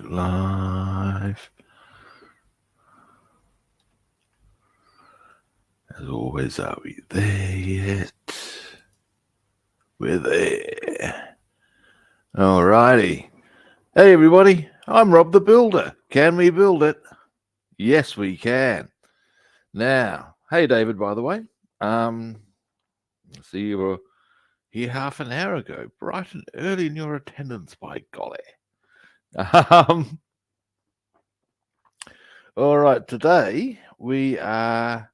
live. As always, are we there yet? We're there. Alrighty. Hey everybody, I'm Rob the Builder. Can we build it? Yes, we can. Now, hey David, by the way. See, you were here half an hour ago, bright and early in your attendance, by golly. All right, today we are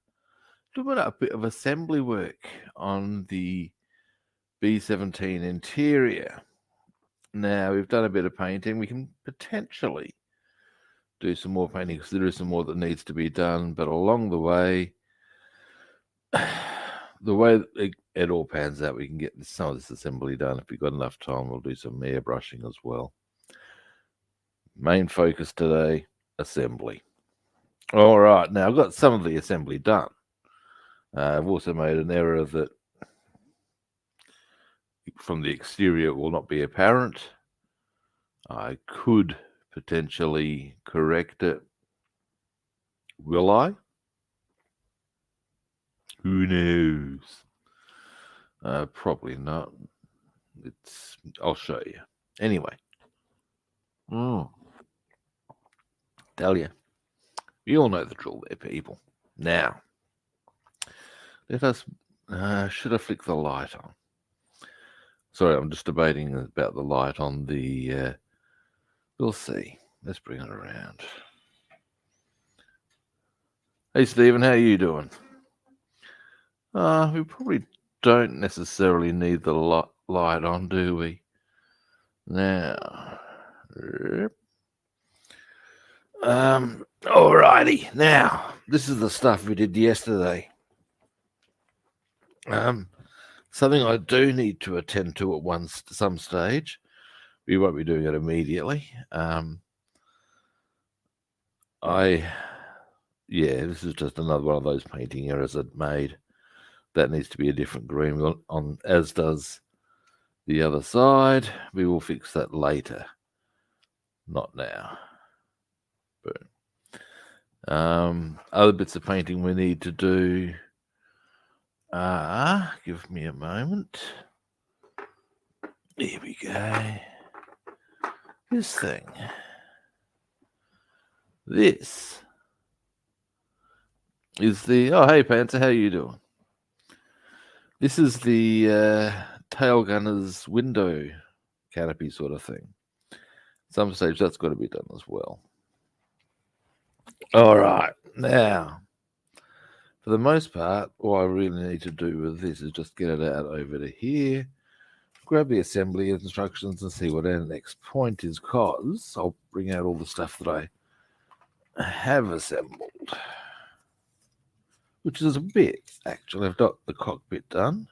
doing a bit of assembly work on the B-17 interior. Now, we've done a bit of painting. We can potentially do some more painting because there is some more that needs to be done, but along the way it all pans out, we can get some of this assembly done. If we've got enough time, we'll do some airbrushing as well. Main focus today, assembly. All right, now I've got some of the assembly done. I've also made an error that from the exterior will not be apparent. I could potentially correct it. Will I? Who knows? Probably not. I'll show you. Anyway. Tell you. You all know the drill there, people. Now, let us... should I flick the light on? Sorry, I'm just debating about the light on the... we'll see. Let's bring it around. Hey, Stephen, how are you doing? We probably don't necessarily need the light on, do we? Now... alrighty. Now, this is the stuff we did yesterday. Something I do need to attend to at some stage. We won't be doing it immediately. This is just another one of those painting errors I'd made. That needs to be a different green on, as does the other side. We will fix that later. Not now. But other bits of painting we need to do. Give me a moment. Here we go. This thing. This is the... Oh, hey, Panther, how you doing? This is the tail gunner's window canopy sort of thing. Some stage that's got to be done as well. All right, now, for the most part, all I really need to do with this is just get it out over to here, grab the assembly instructions and see what our next point is, because I'll bring out all the stuff that I have assembled, which is a bit, actually. I've got the cockpit done.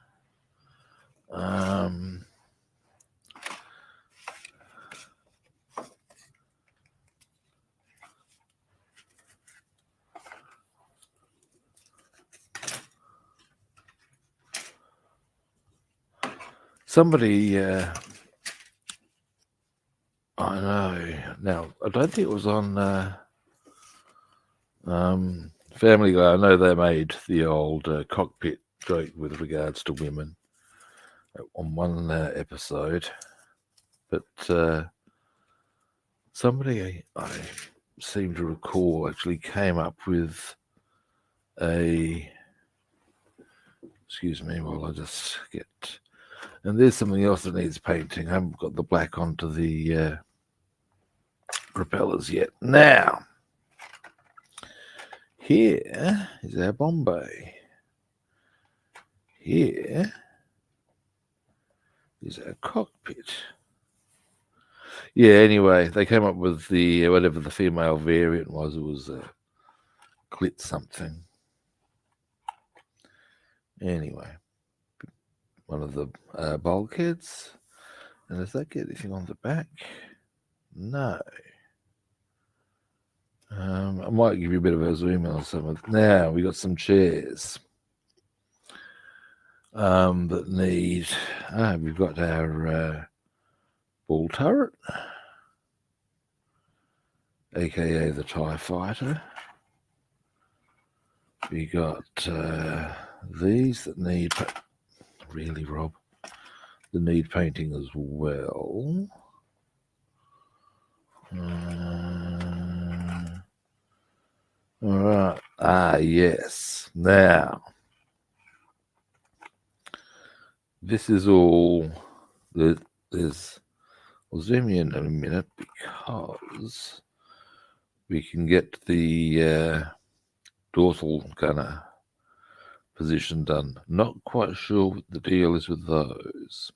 Somebody, I know, now, I don't think it was on Family Guy. I know they made the old cockpit joke with regards to women on one episode, but somebody I seem to recall actually came up with excuse me while I just get... And there's something else that needs painting. I haven't got the black onto the propellers yet. Now, here is our Bombay. Here is our cockpit. Yeah, anyway, they came up with the, whatever the female variant was. It was a clit something. Anyway, one of the bulkheads. And does that get anything on the back? No. I might give you a bit of a zoom in on some of... Now, we got some chairs that need... we've got our ball turret. aka the TIE Fighter. We got these that need, really, Rob, that need painting as well. All right. Yes. Now, this is all. There's. I'll zoom in a minute because we can get the dorsal gunner position done. Not quite sure what the deal is with those.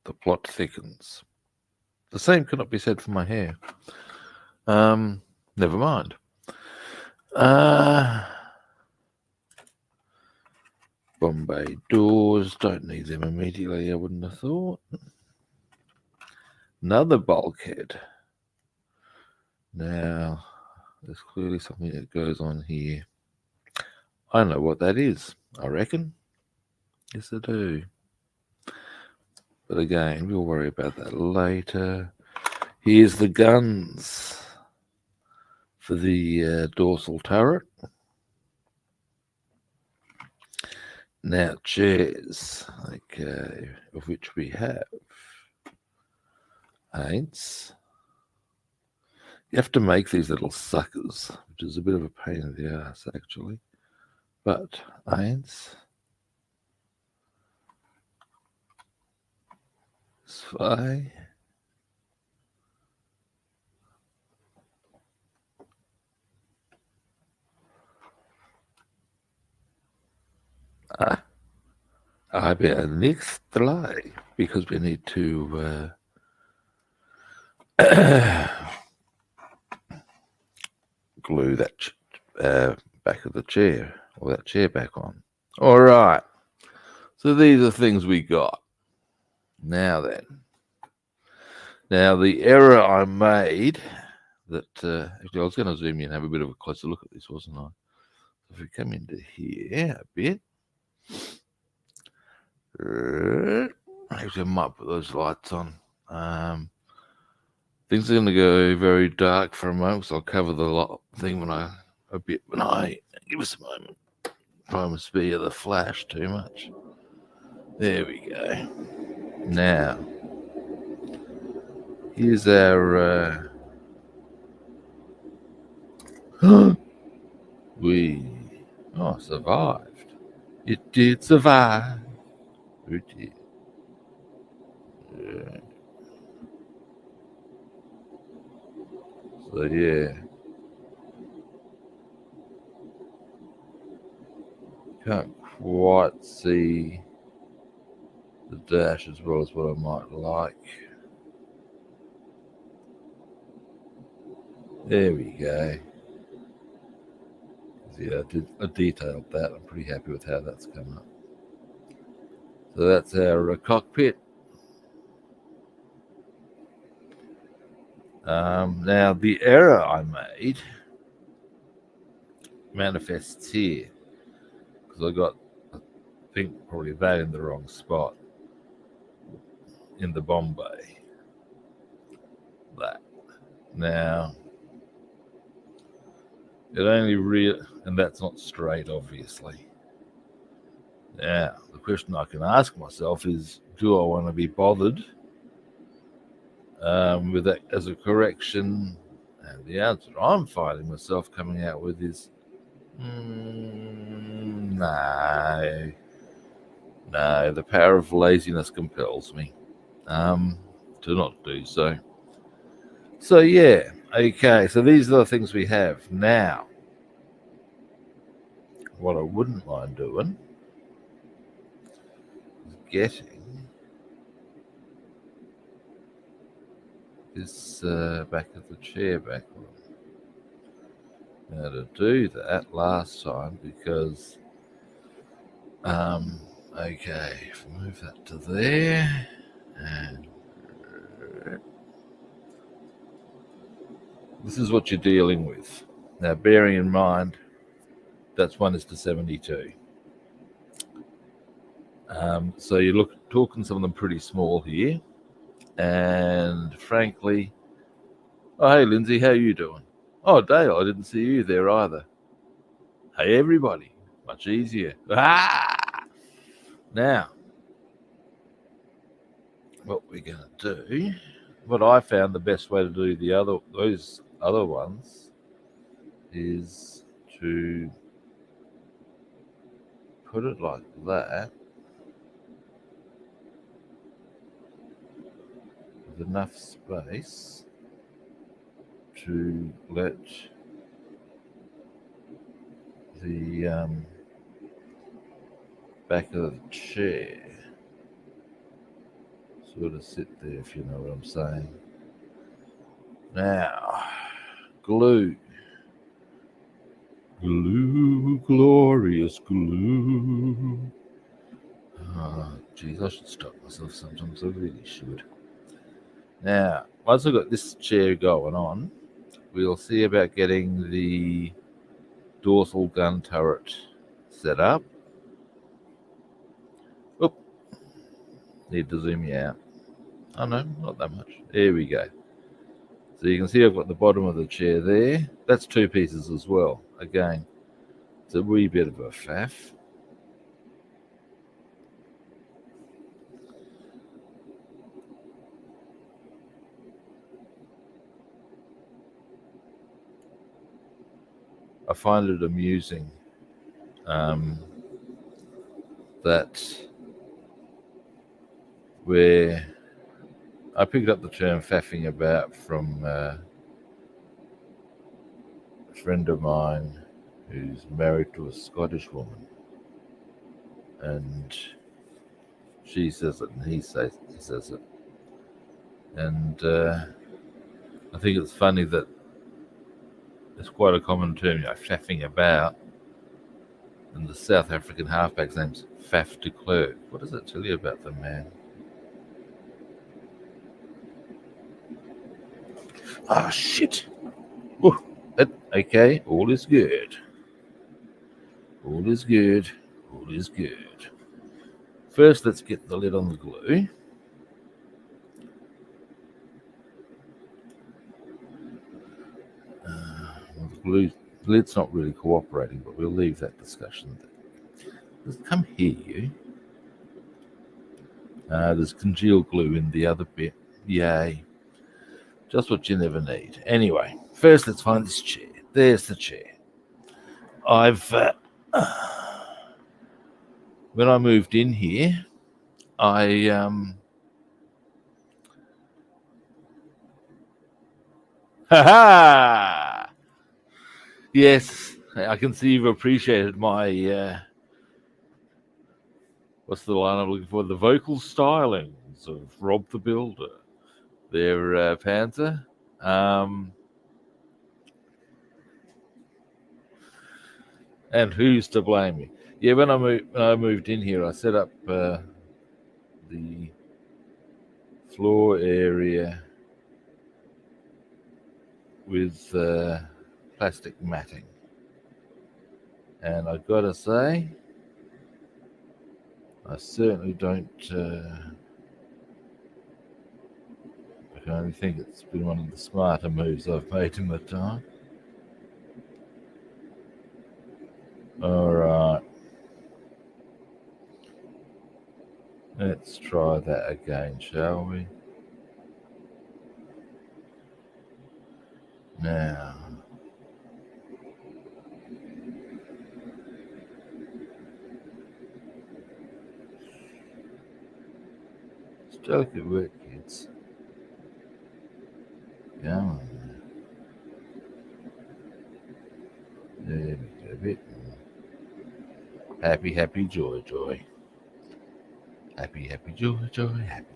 The plot thickens. The same cannot be said for my hair. Never mind. Bombay doors, don't need them immediately, I wouldn't have thought. Another bulkhead. Now, there's clearly something that goes on here. I know what that is, I reckon. Yes, I do. But again, we'll worry about that later. Here's the guns for the dorsal turret. Now, chairs, okay, of which we have 8s. You have to make these little suckers, which is a bit of a pain in the ass, actually. But 8s. 2. Aber nicht 3, because we need to glue that back of the chair, or that chair back on. All right. So these are things we got. Now then. Now the error I made that, actually I was going to zoom in and have a bit of a closer look at this, wasn't I? If we come into here a bit. Actually, I might put those lights on. Things are going to go very dark for a moment, so I'll cover the thing when I give us a moment. Try and spare the flash too much. There we go. Now, here's our. We survived. It did survive. It did. Yeah. So yeah. Can't quite see the dash as well as what I might like. There we go. Yeah, I detailed that. I'm pretty happy with how that's come up. So that's our cockpit. Now the error I made manifests here because I got, I think, probably that in the wrong spot in the bomb bay. That. Now, it only and that's not straight, obviously. Now, the question I can ask myself is, do I want to be bothered with that as a correction? And the answer I'm finding myself coming out with is, no. No, the power of laziness compels me to not do so. So, yeah, okay, so these are the things we have. Now, what I wouldn't mind doing is getting this back of the chair back on. Now, to do that last time, because, okay, if I move that to there, and this is what you're dealing with. Now, bearing in mind, that's 1:72. So you're talking some of them pretty small here. And frankly, Oh, hey, Lindsay, how you doing? Oh, Dale, I didn't see you there either. Hey, everybody. Much easier. Ah! Now, what we're going to do, what I found the best way to do those other ones is to put it like that with enough space to let the back of the chair sort of sit there, if you know what I'm saying. Now, glue. Glue, glorious glue. Oh, geez, I should stop myself sometimes. I really should. Now, once I've got this chair going on, we'll see about getting the dorsal gun turret set up. Oop. Need to zoom you out. Oh no, not that much. There we go. So you can see I've got the bottom of the chair there. That's two pieces as well. Again, it's a wee bit of a faff. I find it amusing that where I picked up the term faffing about from a friend of mine who's married to a Scottish woman, and she says it and he says it, and I think it's funny that it's quite a common term, faffing about, and the South African halfback's name's Faf de Klerk. What does that tell you about the man? Ah, shit. Ooh, okay, all is good. All is good. All is good. First, let's get the lid on the glue. The lid's not really cooperating, but we'll leave that discussion there. Just come here, you. There's congealed glue in the other bit. Yay. Just what you never need. Anyway, first let's find this chair. There's the chair. When I moved in here, ha! Yes, I can see you've appreciated my, what's the line I'm looking for? The vocal stylings of Rob the Builder. Their Panther. And who's to blame me? Yeah, when I moved in here, I set up the floor area with plastic matting, and I gotta say, I certainly don't. I can only think it's been one of the smarter moves I've made in the time. All right, let's try that again, shall we? Now, it's delicate work, kids. Come on. There we go, a bit more. Happy, happy, joy, joy. Happy, happy, joy, joy, happy.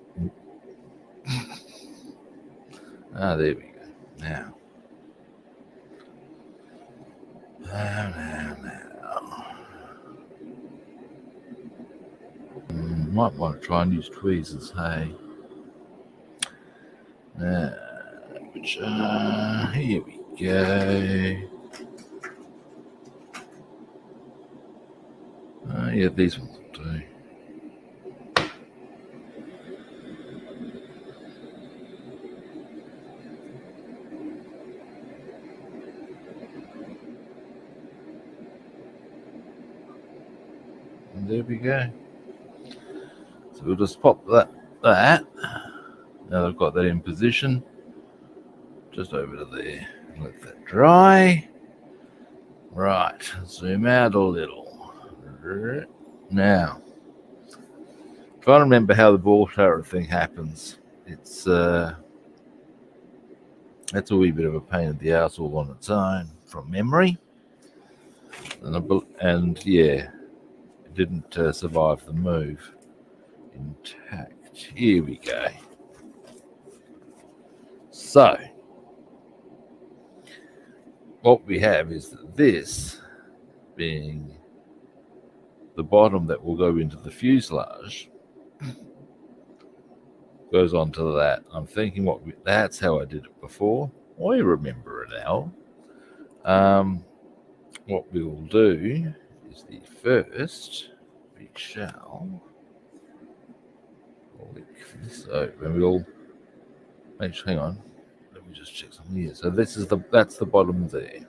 There we go. Now. Might want to try and use tweezers, hey. Here we go. Yeah, these ones will do. There we go. So we'll just pop that. Now that I've got that in position, just over to there. Let that dry. Right, zoom out a little. Now, trying to remember how the ball turret thing happens. It's that's a wee bit of a pain in the ass all on its own from memory. And yeah, it didn't survive the move intact. Here we go. So, what we have is that this being the bottom that will go into the fuselage goes onto that. I'm thinking that's how I did it before. I remember it now. What we will do is the first we shall lick this over, and we'll hang on. Let me just check something here. So that's the bottom there,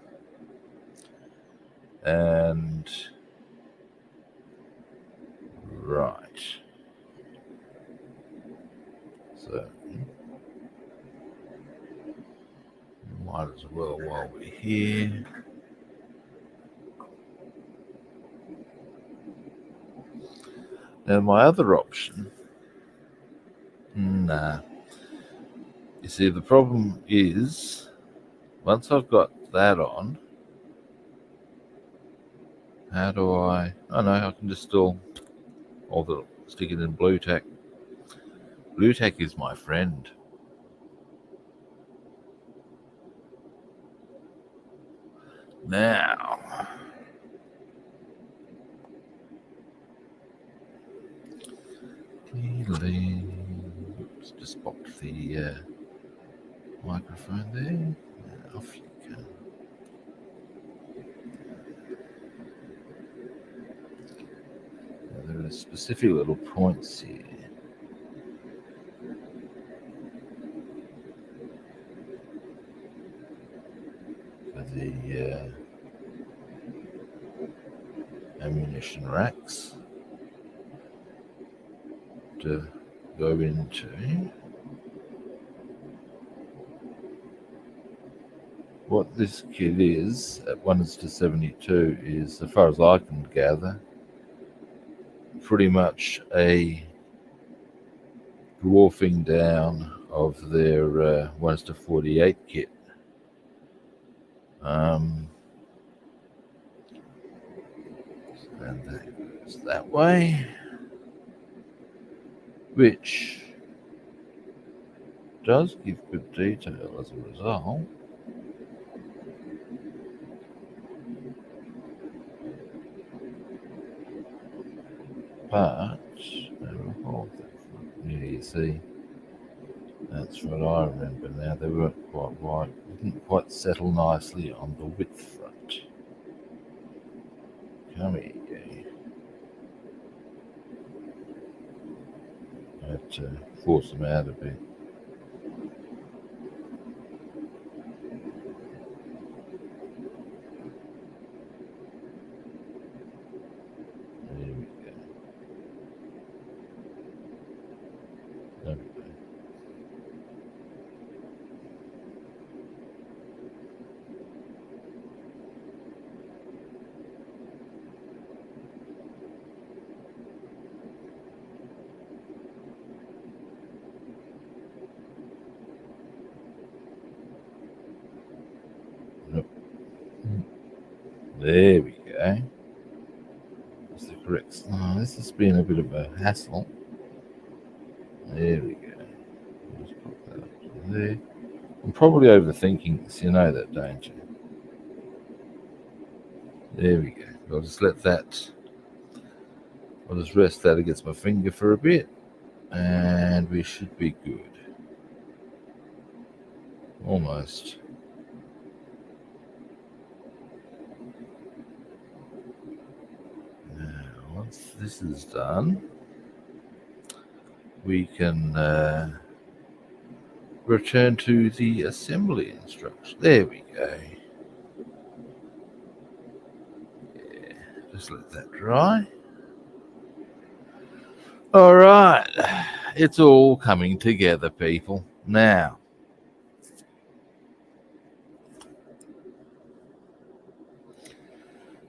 and right. So might as well while we're here. Now my other option. Nah. You see, the problem is once I've got that on, how do I? Oh no, I can just still stick it in blue tack. Blue tack is my friend. Now, just popped the microphone there. Off you go. Now, there are specific little points here. For the ammunition racks to go into. What this kit is, at 1:72, is, as far as I can gather, pretty much a dwarfing down of their 1:48 kit. And that goes that way, which does give good detail as a result. But you see, that's what I remember now. They weren't quite right. Didn't quite settle nicely on the width front. Come here, I had to force them out a bit. There we go. That's the correct. Oh, this has been a bit of a hassle. There we go. Just put that up to there. I'm probably overthinking this, you know that, don't you? There we go. I'll just let that. I'll just rest that against my finger for a bit, and we should be good. Almost. Once this is done, we can return to the assembly instruction. There we go. Yeah, just let that dry. All right. It's all coming together, people. Now.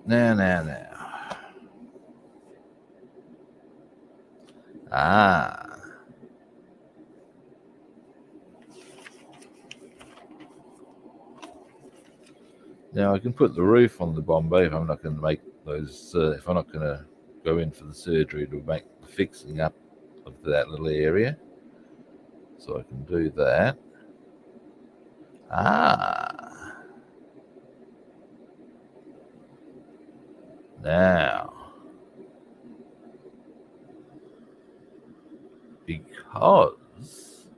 Now. Ah. Now I can put the roof on the Bombay if I'm not going to make those. If I'm not going to go in for the surgery to make the fixing up of that little area, so I can do that. Ah. Now, because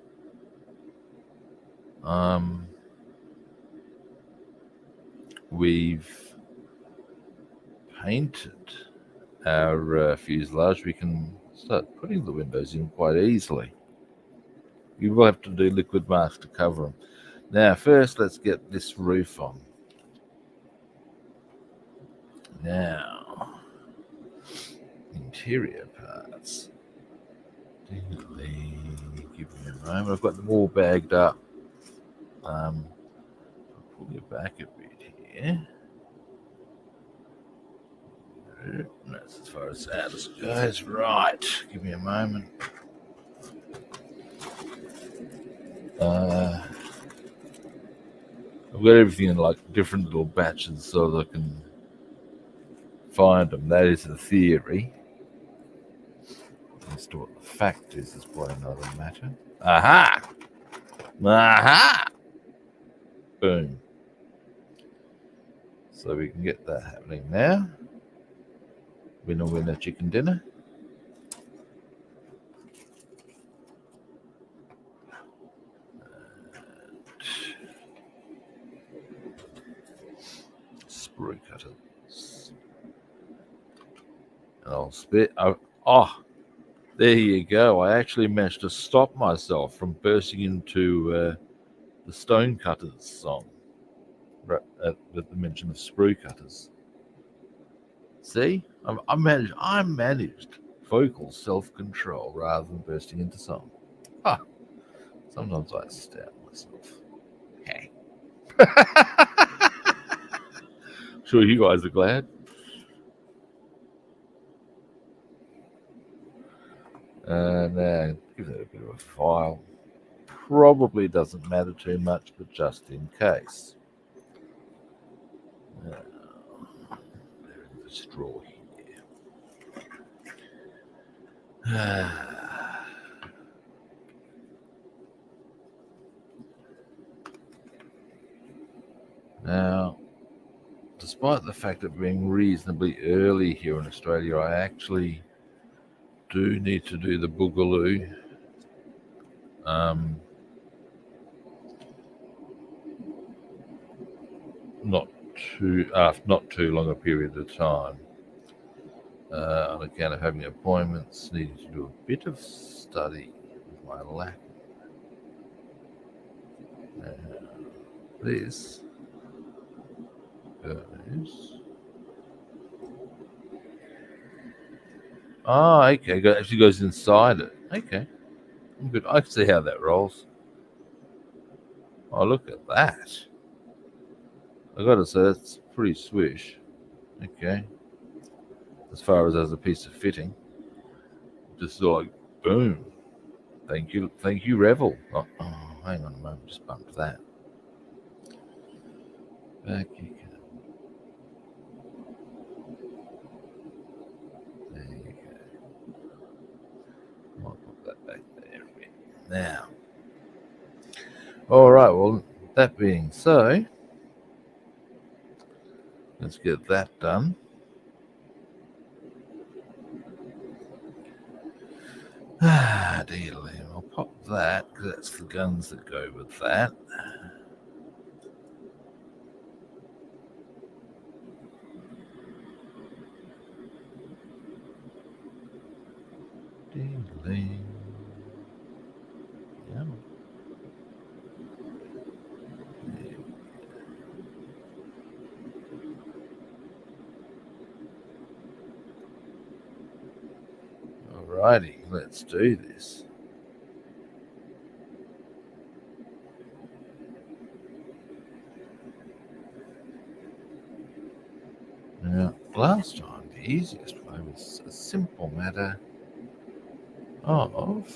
we've painted our fuselage, we can start putting the windows in quite easily. You will have to do liquid mask to cover them. Now, first, let's get this roof on. Now, interior parts. Give me a moment. I've got them all bagged up. I'll pull you back a bit here. That's as far as that goes. Right. Give me a moment. I've got everything in like different little batches so that I can find them. That is the theory. As to what the fact is quite another matter. Aha! Aha! Boom. So we can get that happening now. Winner, chicken dinner. Sprue cutters. And I'll spit. Oh, there you go. I actually managed to stop myself from bursting into the Stone Cutters song with the mention of sprue cutters. See, I managed vocal self-control rather than bursting into song. Sometimes I astound myself. Hey. Sure you guys are glad. Now, give that a bit of a file. Probably doesn't matter too much, but just in case. There's a straw here. Now, despite the fact of being reasonably early here in Australia, I actually do need to do the boogaloo. Not too long a period of time. On account of having appointments, needing to do a bit of study with my lack. This goes. Oh, okay. It actually goes inside it. Okay. Good. I can see how that rolls. Oh, look at that. I gotta say, that's pretty swish. Okay. As far as a piece of fitting. Just like, boom. Thank you, Revell. Oh, hang on a moment. Just bumped that. Back you go. There you go. I'll put that back there a bit. Now. All right. Well, that being so, let's get that done. Deal. I'll pop that because that's the guns that go with that. Dealing. Yeah. All Alrighty, let's do this. Now, last time the easiest way was a simple matter of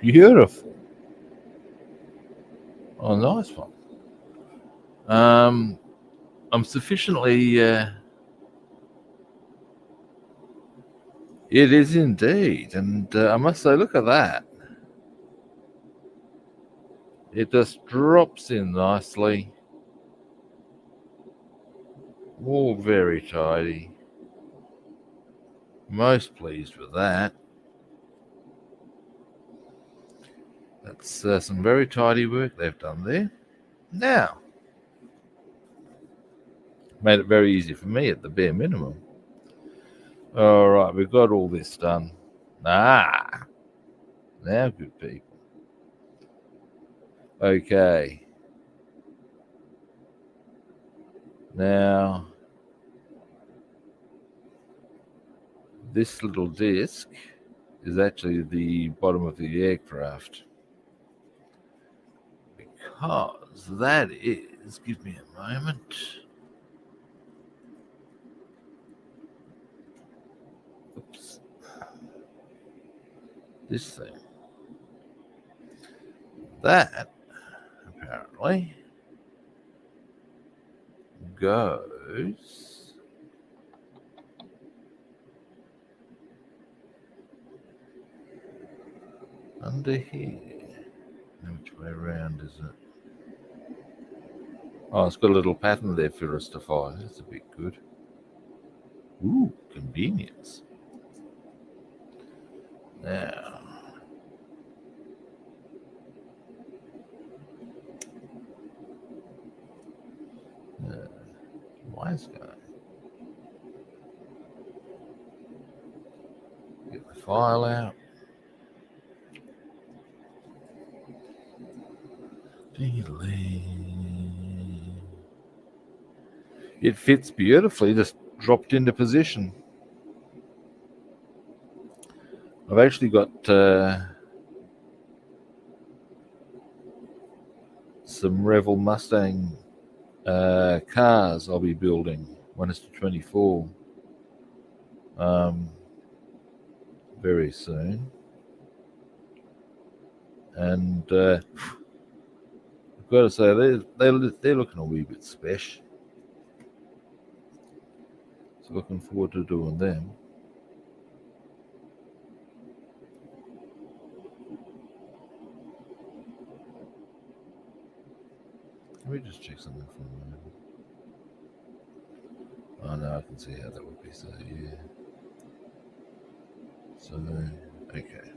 beautiful. Oh, nice one. I'm sufficiently. It is indeed, and I must say, look at that. It just drops in nicely. All very tidy. Most pleased with that. That's some very tidy work they've done there. Now, made it very easy for me at the bare minimum. All right, we've got all this done. Now, good people. Okay. Now, this little disc is actually the bottom of the aircraft. Because that is, give me a moment. Oops. This thing. That, apparently, goes under here. Which way around is it? Oh, it's got a little pattern there for us to follow. That's a bit good. Ooh, convenience. Now, wise guy. Get the file out. It fits beautifully, just dropped into position. I've actually got some Revell Mustang cars I'll be building, 1:24, very soon. And I've got to say, they're looking a wee bit special. So looking forward to doing them. Let me just check something for a moment. Oh no, I can see how that would be. So yeah. So okay.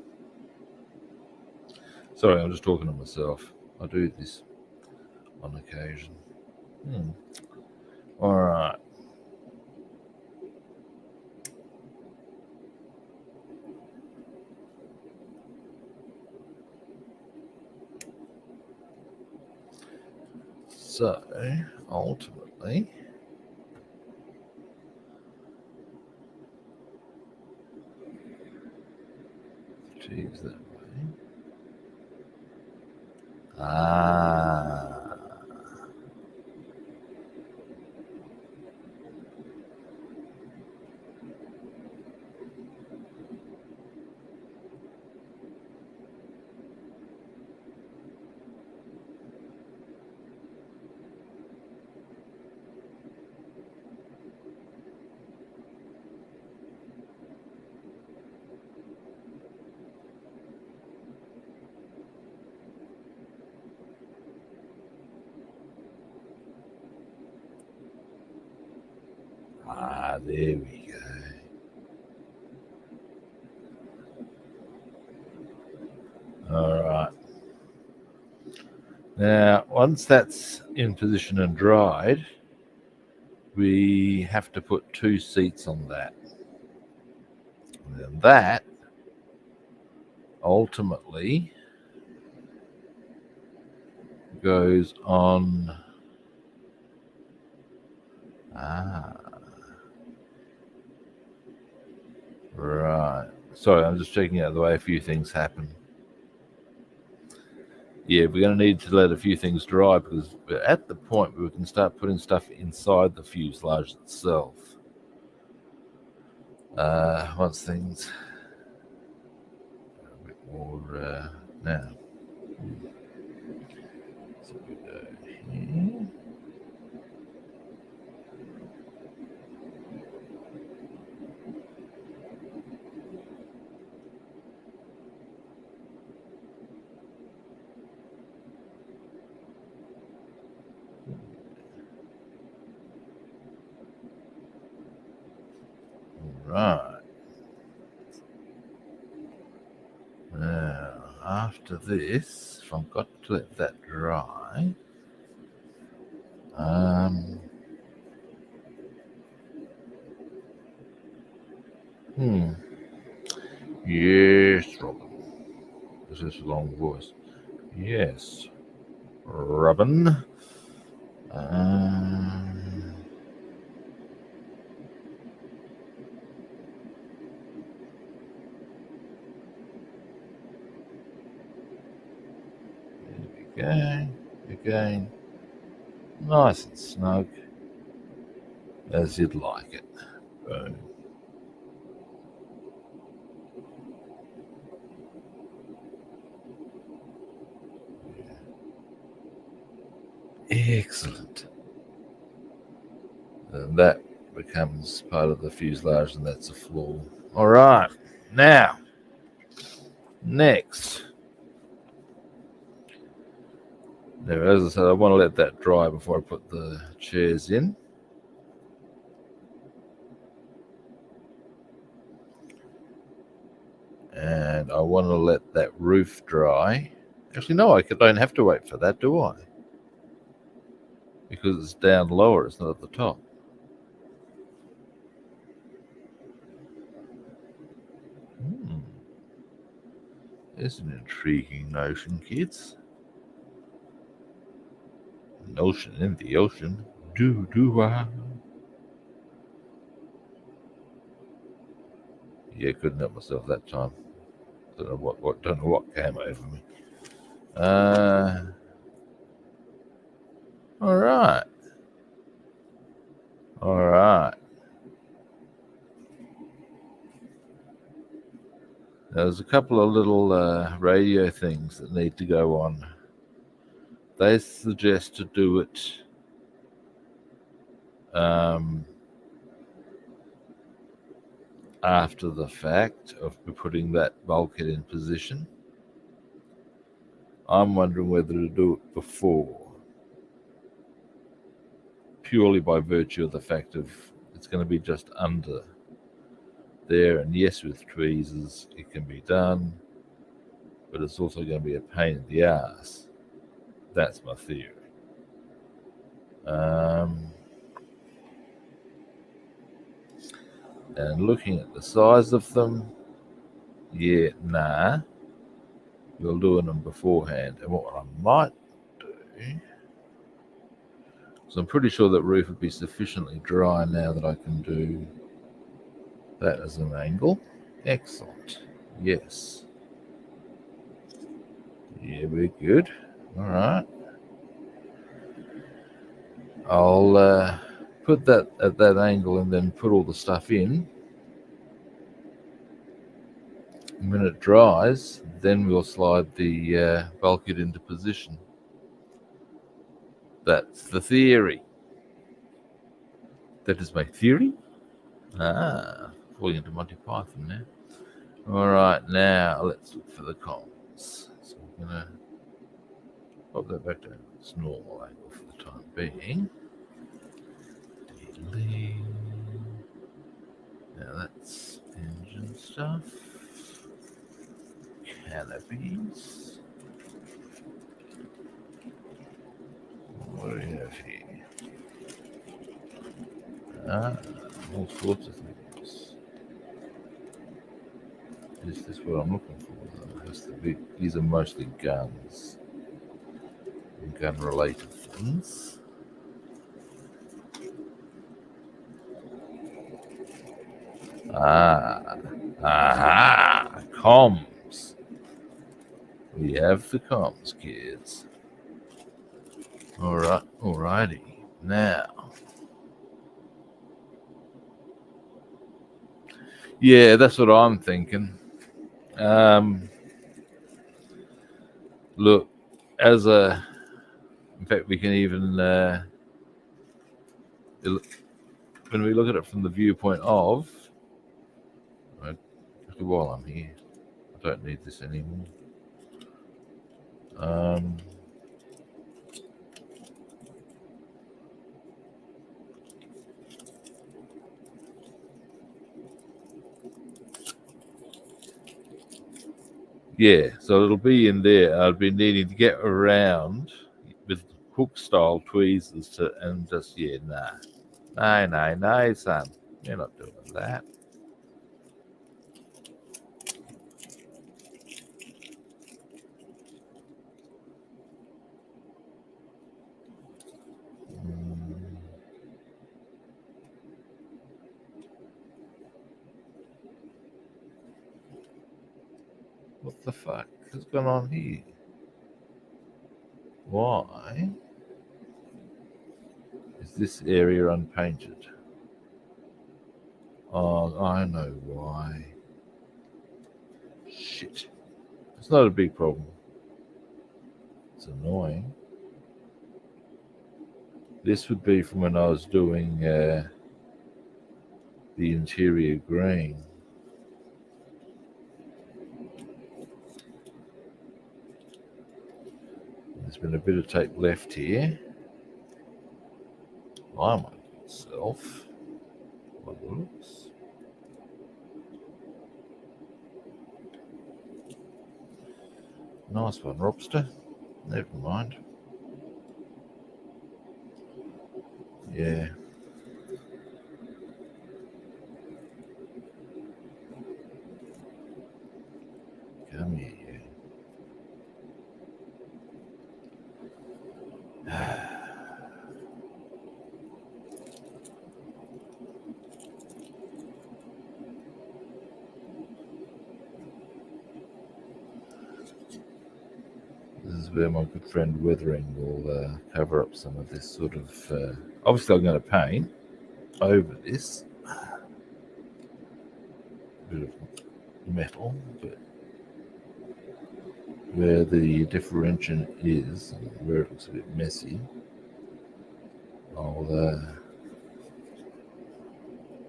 Sorry, I'm just talking to myself. I do this on occasion. All right. So ultimately, fatigues that way. There we go. All right. Now, once that's in position and dried, we have to put 2 seats on that. And then that ultimately goes on. Right. Sorry, I'm just checking out the way a few things happen. Yeah, we're going to need to let a few things dry because we're at the point where we can start putting stuff inside the fuselage itself. Once things are a bit more now. So we go here. Right. Now, after this, if I've got to let that dry, yes, Robin. This is a long voice. Yes, Robin. There we go. Again. Nice and snug. As you'd like it. Boom. Excellent. And that becomes part of the fuselage, and that's a floor. All right. Now, next. Now, as I said, I want to let that dry before I put the chairs in. And I want to let that roof dry. Actually, no, I don't have to wait for that, do I? Because it's down lower, it's not at the top. There's an intriguing notion, kids. Notion in the ocean. Do-do-ah. Yeah, couldn't help myself that time. Don't know what came over me. All right. There's a couple of little radio things that need to go on. They suggest to do it after the fact of putting that bulkhead in position. I'm wondering whether to do it before, purely by virtue of the fact of it's going to be just under there, and yes, with tweezers it can be done, but it's also going to be a pain in the ass. That's my theory. And looking at the size of them, yeah, nah, we'll do them beforehand. And what I might do, so I'm pretty sure that roof would be sufficiently dry now that I can do that as an angle. Excellent. Yes. Yeah, we're good. All right. I'll put that at that angle and then put all the stuff in. And when it dries, then we'll slide the bulkhead into position. That's the theory. That is my theory. Falling into Monty Python now. All right, now let's look for the comms. So we're going to pop that back down to its normal angle for the time being. Now that's engine stuff. Canopies. What do we have here? All sorts of things. Is this what I'm looking for? These are mostly guns. gun-related things. Aha! Comms. We have the comms, kids. Alright, alrighty. Now. Yeah, that's what I'm thinking. Look, in fact, we can even, when we look at it from the viewpoint of, while I'm here, I don't need this anymore. Yeah, so it'll be in there. I'll be needing to get around with hook style tweezers and just, no, son. You're not doing that. What the fuck is going on here? Why is this area unpainted? Oh, I know why. Shit. It's not a big problem. It's annoying. This would be from when I was doing the interior green. There's been a bit of tape left here. I might myself. What looks. Nice one, Robster. Never mind. Yeah. Come here. This is where my good friend Weathering will cover up some of this sort of... obviously I'm going to paint over this. Bit of metal, but where the differential is, and where it looks a bit messy, I'll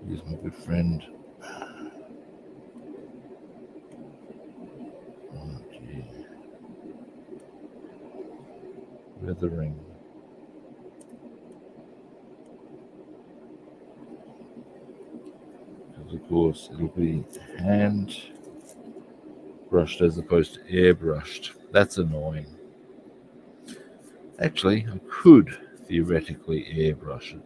use my good friend. Oh, gee. Weathering. Because of course it'll be hand brushed as opposed to airbrushed. That's annoying. Actually, I could theoretically airbrush it.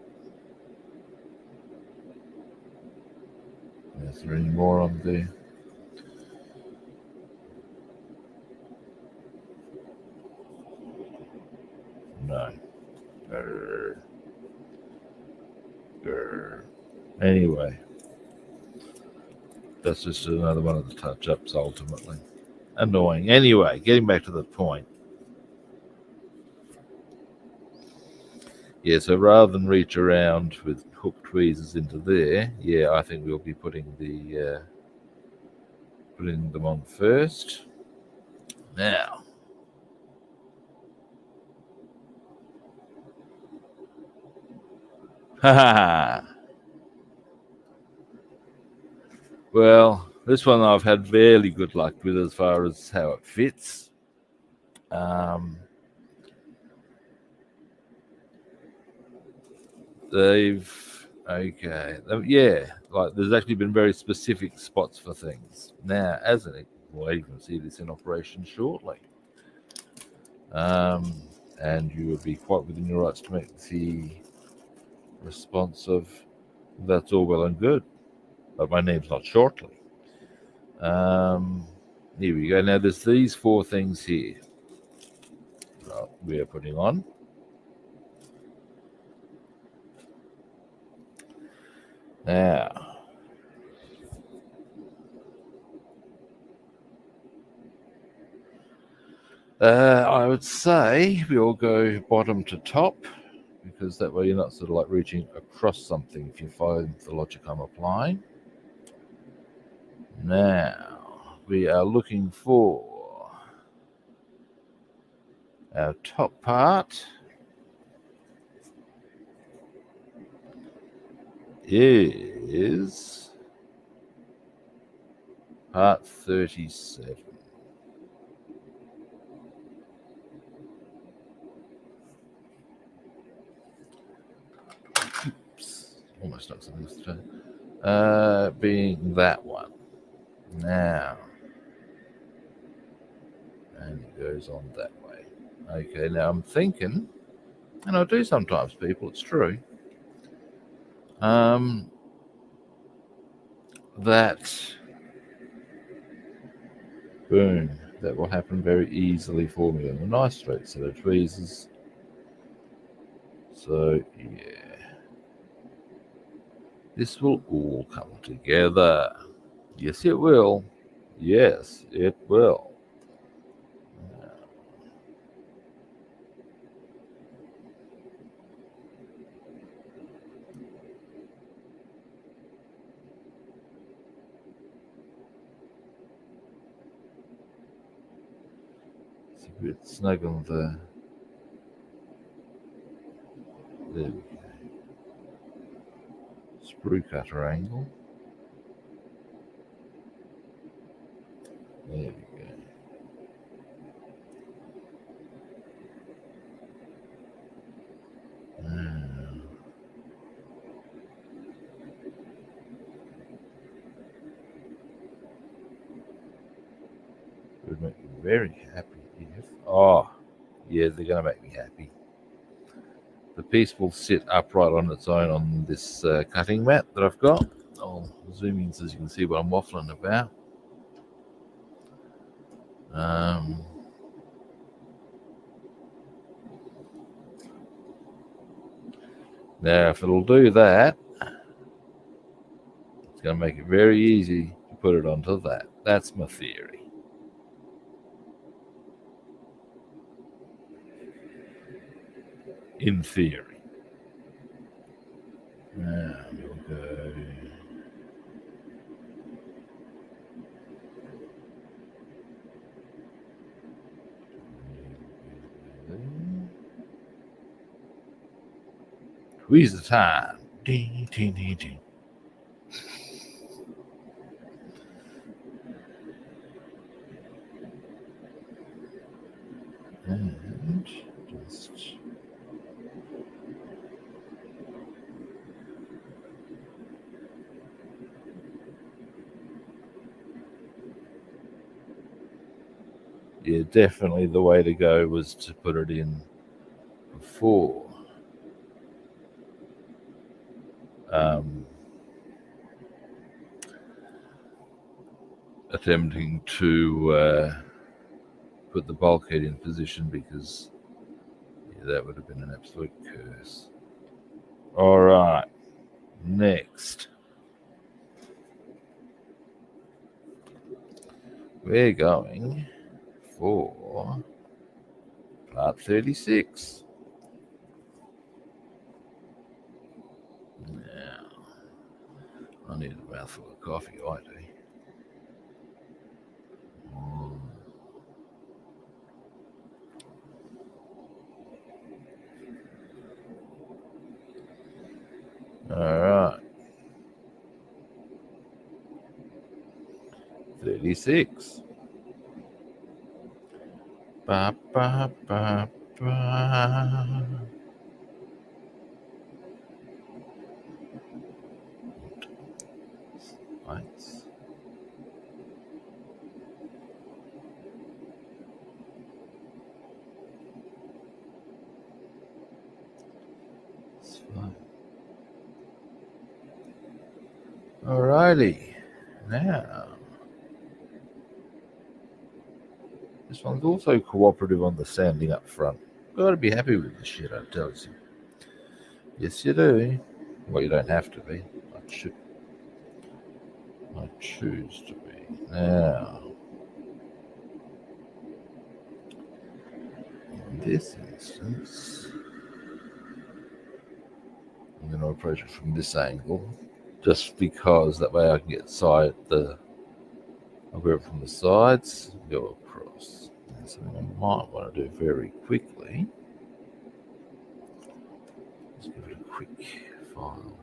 Is there any more on there? No. Anyway, that's just another one of the touch-ups ultimately. Annoying. Anyway, getting back to the point. Yeah, so rather than reach around with hook tweezers into there, yeah, I think we'll be putting them on first. Now, well, this one I've had fairly good luck with as far as how it fits. Like there's actually been very specific spots for things. Now, we'll even see this in operation shortly. And you would be quite within your rights to make the response of, that's all well and good, but my name's not shortly. Here we go. Now there's these four things here. we are putting on. Now, I would say we all go bottom to top, because that way you're not sort of like reaching across something, if you find the logic I'm applying. Now, we are looking for our top part is part 37. Oops, almost knocked something straight. Being that one. Now, and it goes on that way. Okay, now I'm thinking, and I do sometimes, people, it's true, that, boom, that will happen very easily for me on a nice straight set of tweezers. So, yeah, this will all come together. Yes, it will. Yes, it will. It's a bit snug on the... There we go. Sprue cutter angle. There we go. Would make me very happy if... Oh, yeah, they're going to make me happy. The piece will sit upright on its own on this cutting mat that I've got. I'll zoom in so you can see what I'm waffling about. Now, if it'll do that, it's going to make it very easy to put it onto that. That's my theory. In theory. Now we'll go... Tweezer time. Ding, ding, ding, ding. And just... Yeah, definitely the way to go was to put it in before attempting to put the bulkhead in position, because that would have been an absolute curse. All right, next we're going for part 36. Now, I need a mouthful of coffee, I do. All right. 36. Ba, ba, ba, ba. Lights. It's fine. Alrighty. Now, this one's also cooperative on the sanding up front. Got to be happy with the shit, I tell you. Yes, you do. Well, you don't have to be. I choose to be. Now, in this instance, I'm going to approach it from this angle, just because that way I can get I'll grab it from the sides, go across. That's something I might want to do very quickly. Just give it a quick file.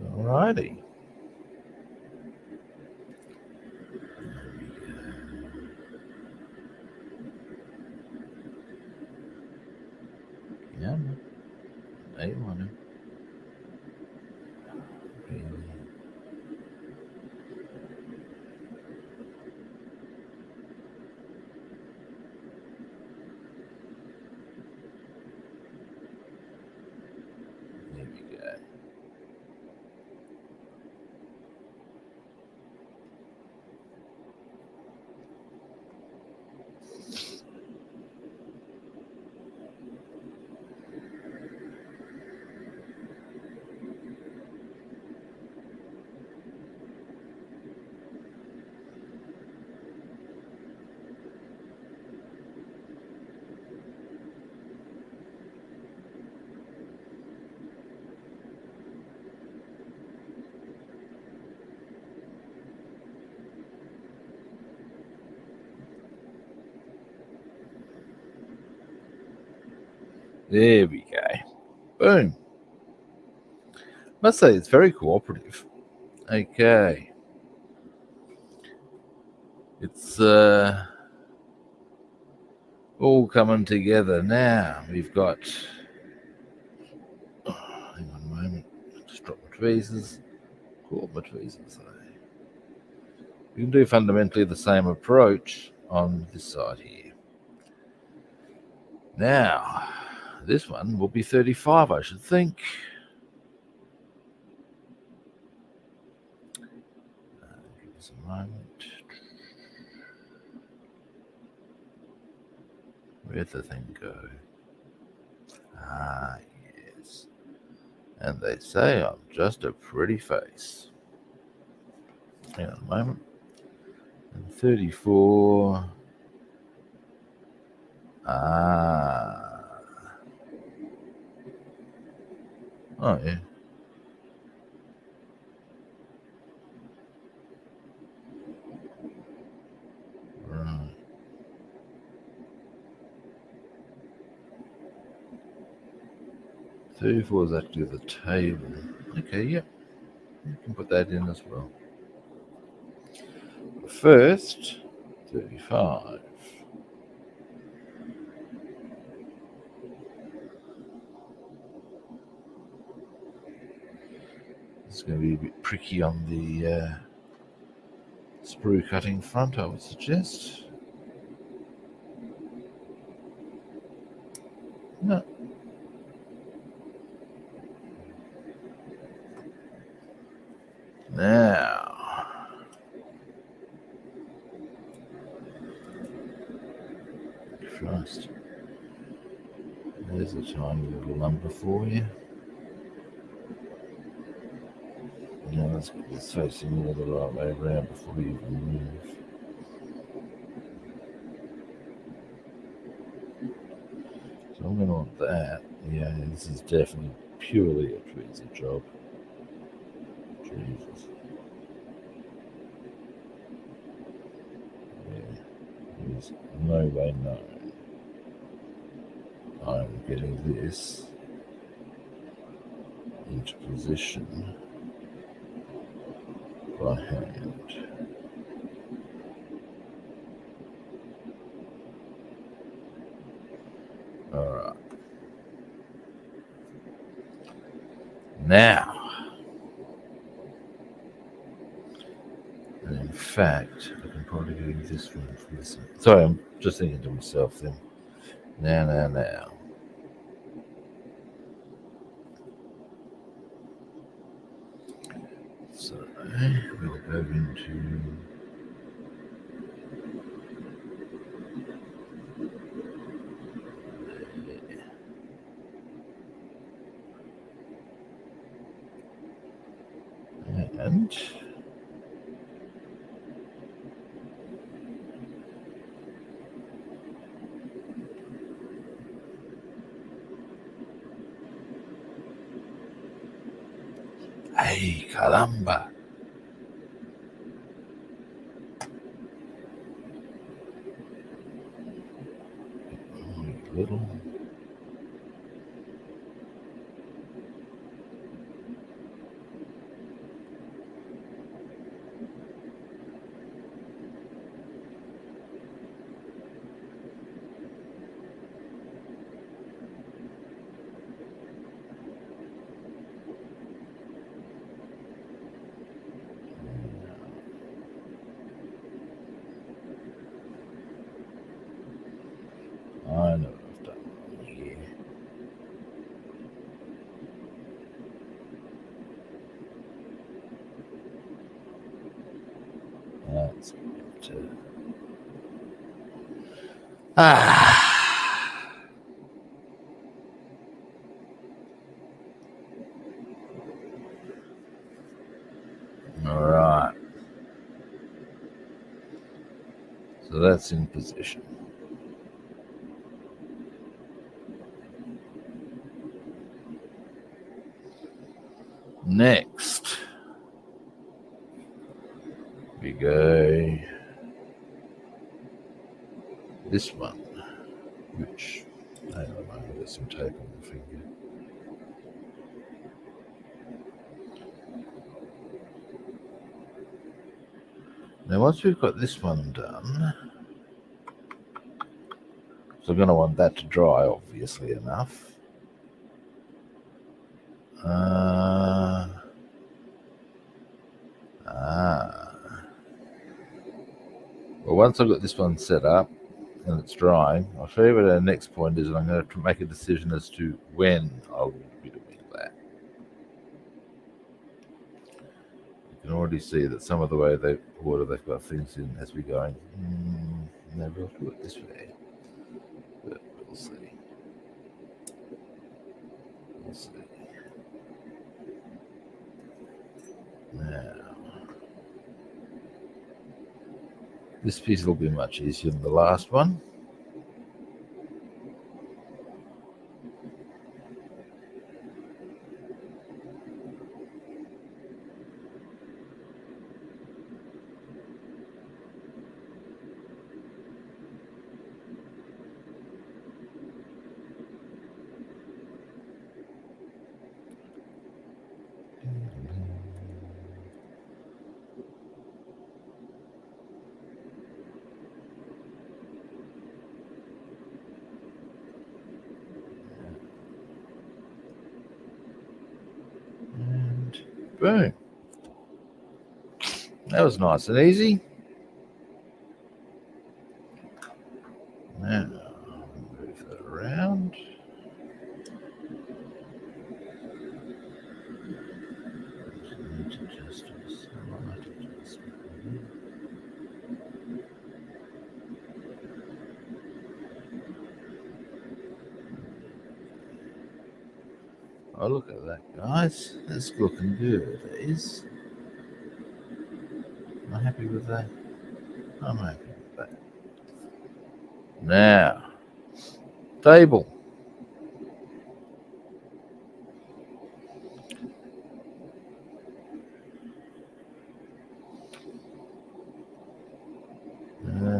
Alrighty. Yeah, I want to. There we go. There we go. Boom. Must say it's very cooperative. Okay. It's all coming together now. We've got. Hang on a moment. Just drop my tweezers. Cool, my tweezers. We can do fundamentally the same approach on this side here. Now, this one will be 35, I should think. Give us a moment. Where'd the thing go? Ah, yes. And they say I'm just a pretty face. Hang on a moment. And 34. Ah. Oh, yeah. Right. "34 is actually the table." Okay, yep. You can put that in as well. First, 35. It's going to be a bit pricky on the sprue cutting front, I would suggest. No. Now, Christ, there's a tiny little number for you. Now let's get this facing all the right way around before we even move. So I'm going to want that. Yeah, this is definitely purely a tweezer job. Jesus. Yeah, there's no way known I'm getting this into position by hand. Alright. Now, and in fact, I can probably do this one for this one. Sorry, I'm just thinking to myself then. Now. So we'll go into and hey, caramba. Little. I know what I've done wrong here. That's better. All right. So that's in position. Next, we go this one, which I don't know, there's some tape on the finger. Now, once we've got this one done, so I'm going to want that to dry, obviously enough. Well, once I've got this one set up and it's drying, I'll show you what our next point is, and I'm going to make a decision as to when I'll be doing that. You can already see that some of the way they water they've got things in as we're going. No, we'll do it this way, but we'll see. We'll see. Now, this piece will be much easier than the last one. And boom. That was nice and easy. Now, move that around. Oh, look at that, guys. That's looking good. It is. Am I happy with that? I'm happy with that. Now, table.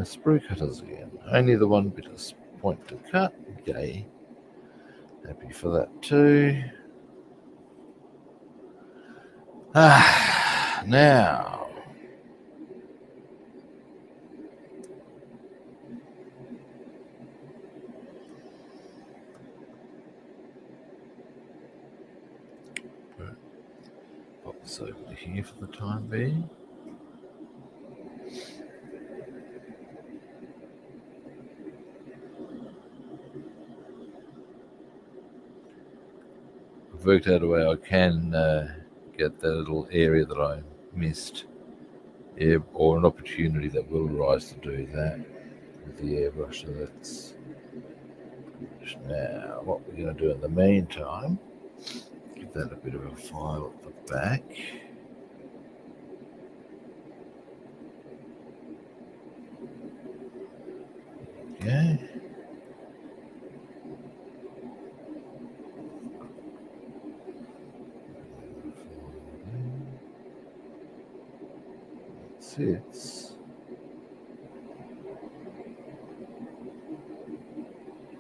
Sprue cutters again. Only the one bit of point to cut. Yay. Happy for that too. Now. Pop this over to here for the time being. I've worked out a way I can get that little area that I missed, or an opportunity that will arise to do that with the airbrush. So that's now what we're going to do in the meantime. Give that a bit of a file at the back. Okay. Sits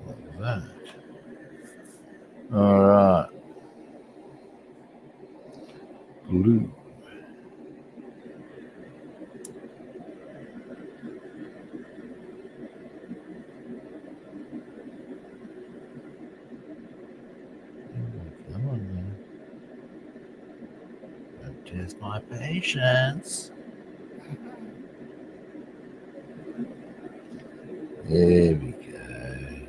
like that. All right. Glue. Come on now. Don't test my patience. There we go.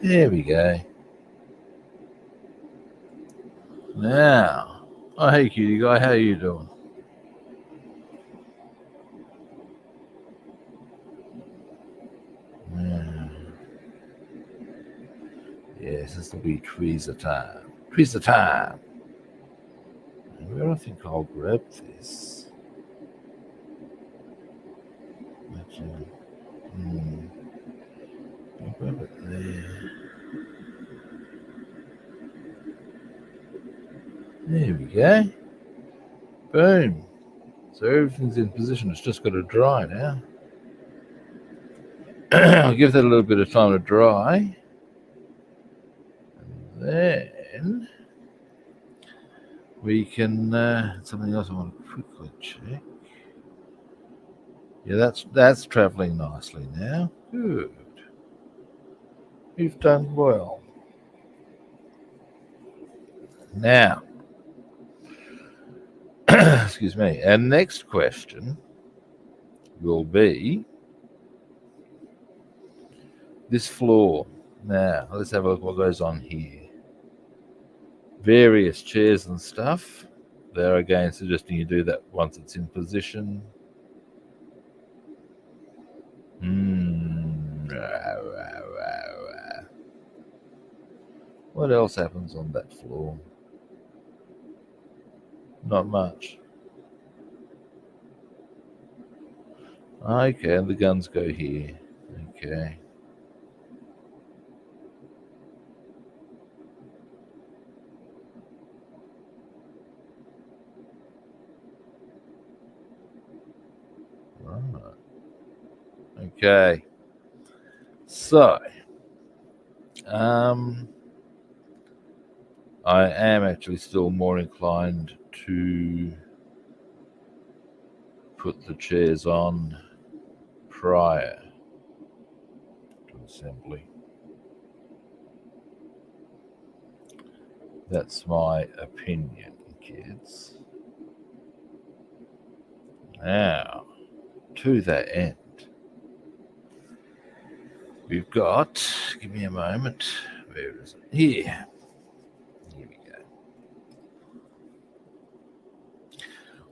There we go. Now, oh hey cutie guy, how you doing? Yes, this will be tweezer time. Tweezer time. Where do I think I'll grab this? I'll grab it there. There we go. Boom. So everything's in position. It's just got to dry now. I'll give that a little bit of time to dry. And then we can, something else I want to quickly check. Yeah, that's traveling nicely now. Good. You've done well. Now, excuse me, our next question will be this floor. Now, let's have a look what goes on here. Various chairs and stuff. They're again suggesting you do that once it's in position. What else happens on that floor? Not much. Okay, and the guns go here. Okay. Right. Okay. So, I am actually still more inclined to put the chairs on prior to assembly. That's my opinion, kids. Now, to that end, we've got, give me a moment, where is it? Here. Here we go.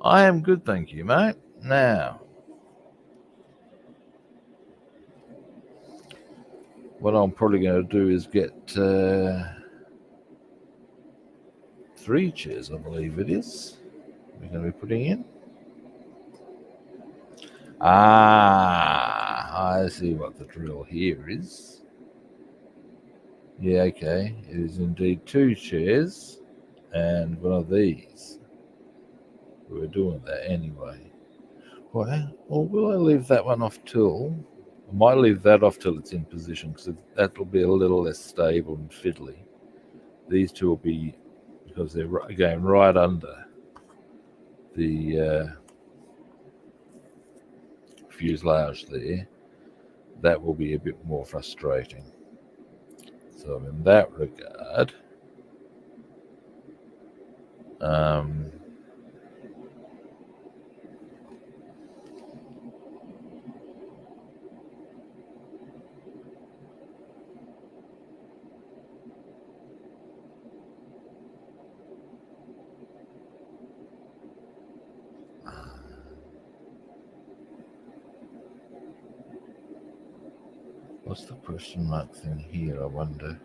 I am good, thank you, mate. Now, what I'm probably going to do is get 3 chairs, I believe it is, we're going to be putting in. I see what the drill here is. Yeah, okay. It is indeed 2 chairs and one of these. We're doing that anyway. Well, will I leave that one off till? I might leave that off till it's in position because that'll be a little less stable and fiddly. These 2 will be, because they're going right under the fuselage there, that will be a bit more frustrating. So in that regard, What's the question mark thing here, I wonder?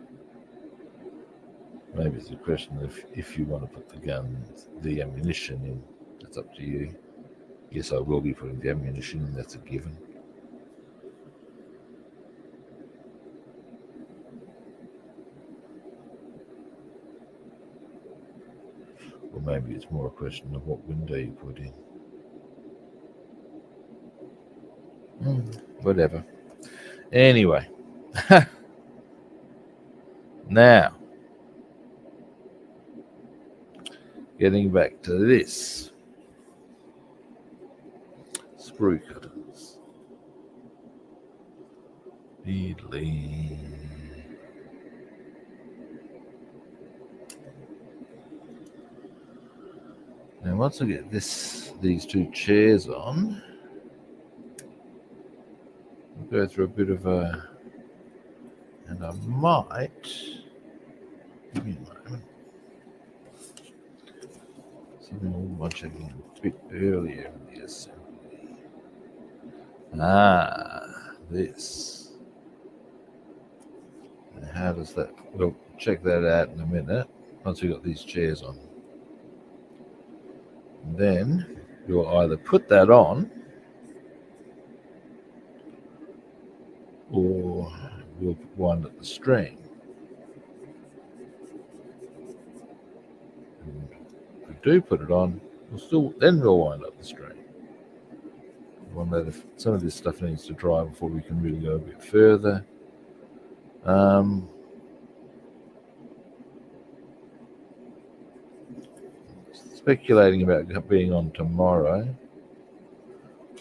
Maybe it's a question of if you want to put the ammunition in. It's up to you. Yes, I will be putting the ammunition in, that's a given. Or maybe it's more a question of what window you put in. Whatever. Anyway. Now, getting back to this. Sprue cutters. Needly. Now, once I get these two chairs on, I'll go through a bit of a, and I might, give me a moment, something I wouldn't mind checking a bit earlier in the assembly. This. Now, how does that, we'll check that out in a minute, once we've got these chairs on. And then you'll either put that on or we'll wind up the string. And if we do put it on, we'll wind up the string. Wonder if some of this stuff needs to dry before we can really go a bit further. Speculating about being on tomorrow.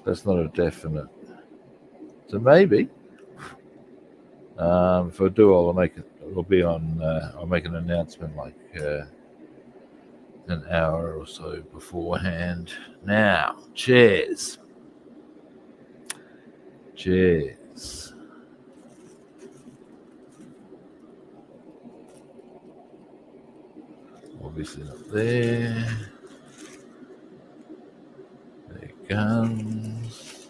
That's not a definite. So maybe. If I do, I'll make it. It'll be on. I'll make an announcement like an hour or so beforehand. Now, chairs. Obviously not there. There guns.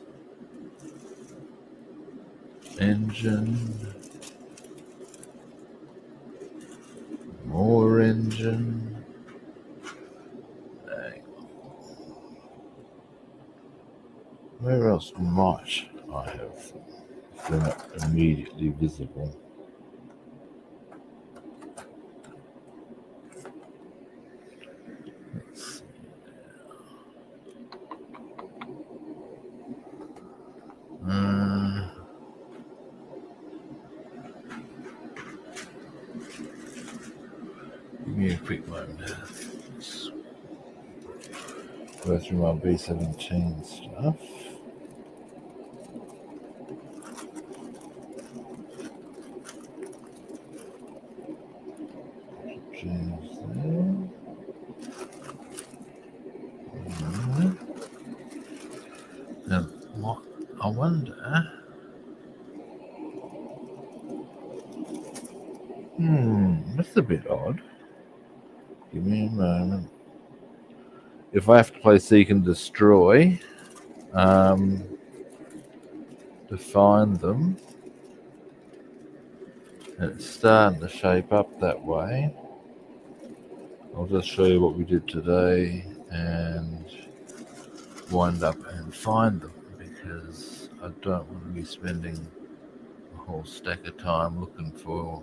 Engine. More engine. Where else might I have them not immediately visible? Let's see. Give me a quick moment. Let's go through my B-17 stuff. Now, I wonder. That's a bit odd. Give me a moment. If I have to play Seek and Destroy to find them, and it's starting to shape up that way, I'll just show you what we did today and wind up and find them, because I don't want to be spending a whole stack of time looking for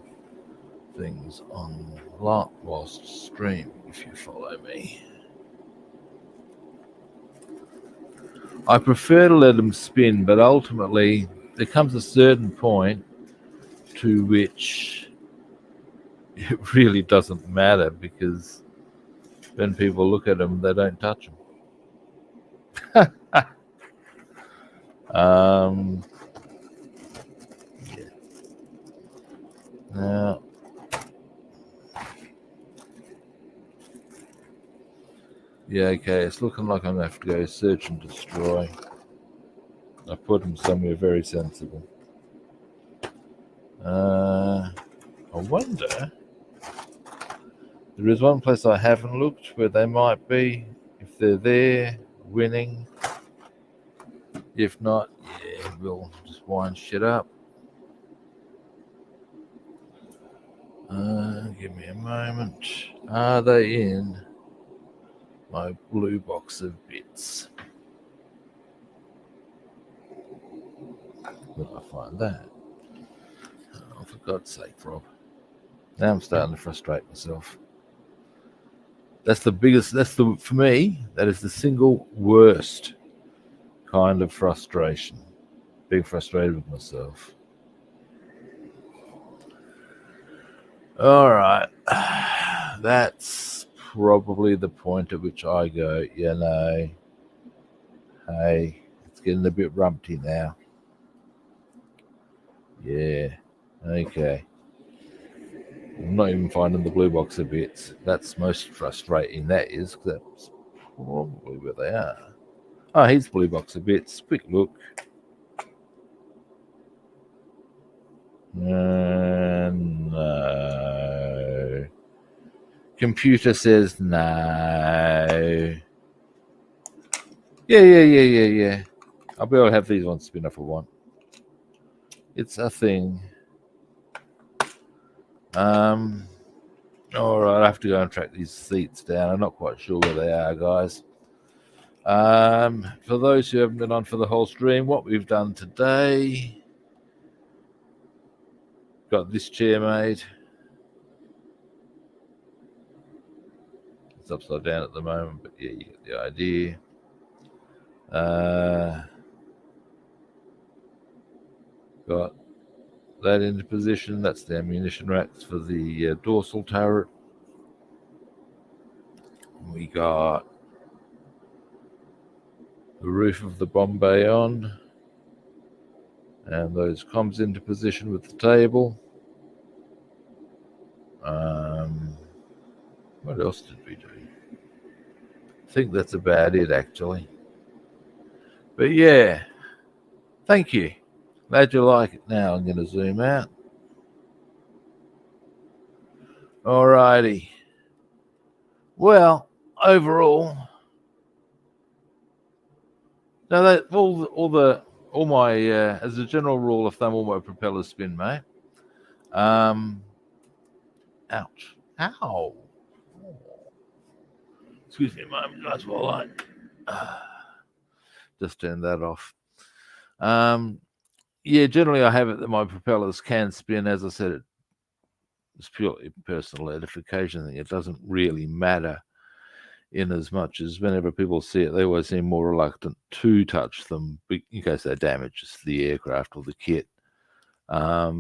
things on whilst streaming, if you follow me. I prefer to let them spin, but ultimately there comes a certain point to which it really doesn't matter, because when people look at them, they don't touch them. Yeah. Now, yeah, okay, it's looking like I'm going to have to go search and destroy. I put them somewhere very sensible. I wonder, there is one place I haven't looked where they might be. If they're there, winning. If not, yeah, we'll just wind shit up. Give me a moment. Are they in my blue box of bits? Where did I find that? Oh, for God's sake, Rob. Now I'm starting to frustrate myself. That's the biggest, for me, that is the single worst kind of frustration. Being frustrated with myself. All right. That's probably the point at which I go, hey, it's getting a bit rumpty now. Yeah, okay. I'm not even finding the blue box of bits. That's most frustrating, that is, because that's probably where they are. Oh, here's blue box of bits. Quick look. No. Computer says no. Yeah. I'll be able to have these ones spin off I want. It's a thing. All right, I have to go and track these seats down. I'm not quite sure where they are, guys. For those who haven't been on for the whole stream, what we've done today, got this chair made. It's upside down at the moment, but yeah, you get the idea. Got that into position. That's the ammunition racks for the dorsal turret. We got the roof of the bomb bay on, and those comms into position with the table. What else did we do? I think that's about it, actually. But yeah, thank you. Glad you like it. Now I'm going to zoom out. Alrighty. Well, overall, now that all my as a general rule of thumb, all my propellers spin, mate. Ouch! Ow! Excuse me a moment, guys, while I just turn that off. Yeah, generally I have it that my propellers can spin. As I said, it's purely personal edification. It doesn't really matter in as much as whenever people see it, they always seem more reluctant to touch them in case they damage the aircraft or the kit. I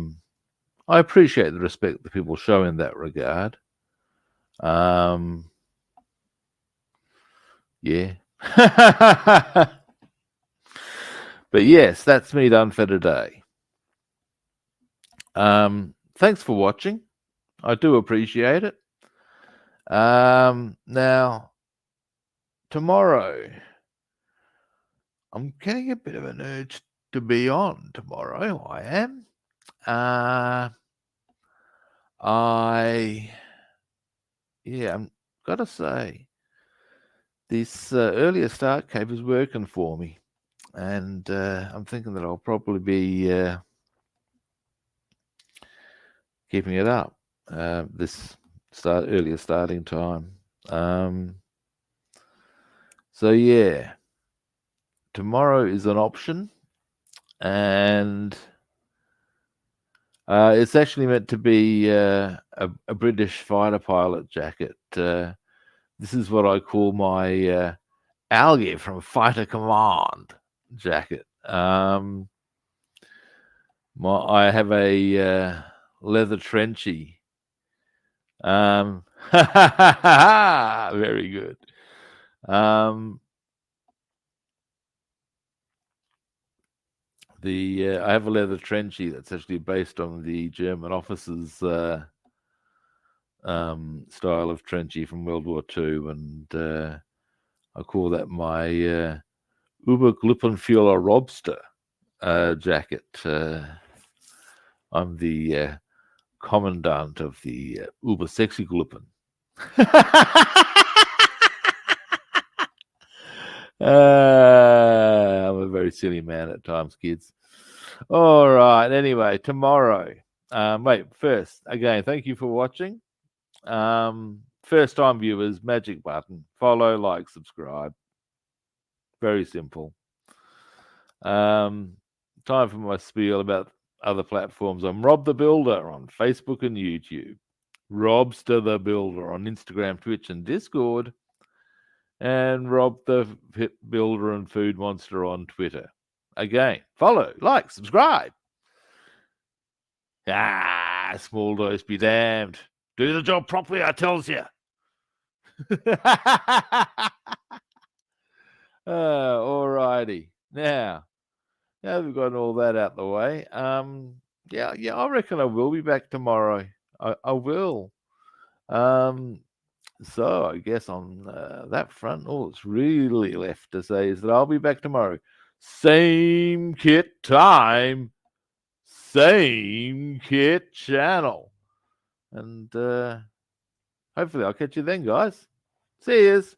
appreciate the respect that people show in that regard. Yeah. But yes, that's me done for today. Thanks for watching. I do appreciate it. Now, tomorrow, I'm getting a bit of an urge to be on tomorrow. I am. I'm gotta say, this earlier start cave is working for me, and I'm thinking that I'll probably be keeping it up. This earlier starting time. So yeah, tomorrow is an option, and it's actually meant to be a British fighter pilot jacket. This is what I call my Algae from Fighter Command jacket. I have a leather trenchy. Very good. I have a leather trenchy that's actually based on the German officers' style of trenchy from World War II, and I call that my Oberglippenführer Robster jacket. I'm the commandant of the Sexy Gluppen. I'm a very silly man at times, kids. All right. Anyway, tomorrow First, again, thank you for watching. First time viewers, magic button, follow, like, subscribe. Very simple. Time for my spiel about other platforms. I'm Rob the Builder on Facebook and YouTube. Robster the Builder on Instagram, Twitch, and Discord. And Rob the Builder and Food Monster on Twitter. Again, follow, like, subscribe. Small dose be damned. Do the job properly, I tells you. Alrighty. Now we've got all that out the way. Yeah, I reckon I will be back tomorrow. I will. So I guess on that front, all that's really left to say is that I'll be back tomorrow. Same kit time, same kit channel. And hopefully I'll catch you then, guys. See yous.